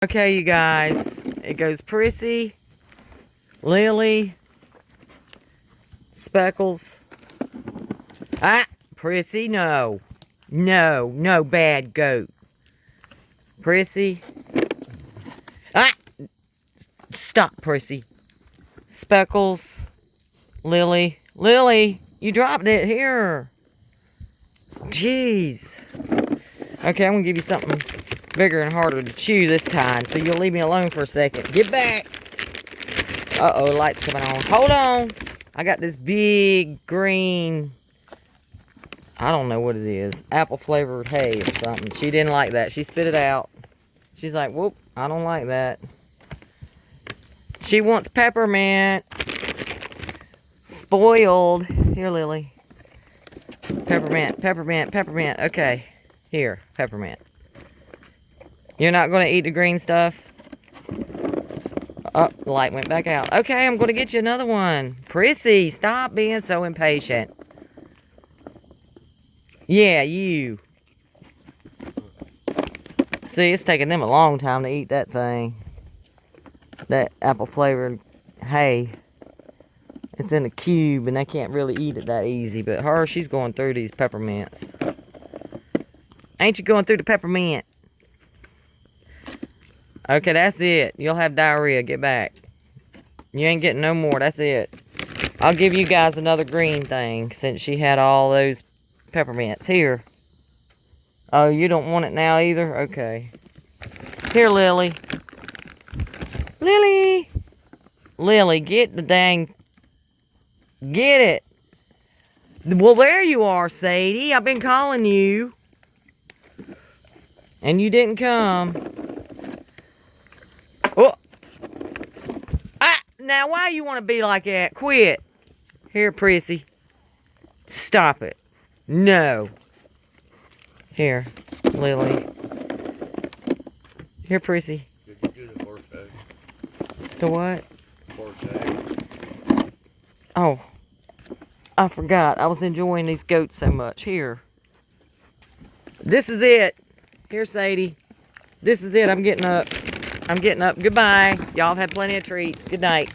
Okay, you guys. It goes Prissy, Lily, Speckles. Ah, Prissy, no. No, no bad goat. Prissy. Ah, stop, Prissy. Speckles, Lily. Lily, you dropped it here. Jeez. Okay, I'm going to give you something bigger and harder to chew this time, so you'll leave me alone for a second. Get back. Uh-oh, the light's coming on. Hold on. I got this big green, I don't know what it is, apple flavored hay or something. She didn't like that. She spit it out. She's like, whoop, I don't like that. She wants peppermint. Spoiled. Here, Lily. Peppermint, peppermint, peppermint. Okay. Here, peppermint. You're not going to eat the green stuff? Oh, the light went back out. Okay, I'm going to get you another one. Prissy, stop being so impatient. Yeah, you. See, it's taking them a long time to eat that thing. That apple flavored hay. It's in a cube and they can't really eat it that easy. But her, she's going through these peppermints. Ain't you going through the peppermint? Okay, that's it. You'll have diarrhea. Get back. You ain't getting no more. That's it. I'll give you guys another green thing since she had all those peppermints. Here. Oh, you don't want it now either? Okay. Here, Lily. Lily! Lily, get the dang... Get it. Well, there you are, Sadie. I've been calling you. And you didn't come. Oh. Ah, now why you want to be like that? Quit. Here, Prissy. Stop it. No. Here, Lily. Here, Prissy. Did you do the fork egg? The what? Fork egg. Oh. I forgot. I was enjoying these goats so much. Here. This is it. Here, Sadie. This is it. I'm getting up. I'm getting up. Goodbye. Y'all have had plenty of treats. Good night.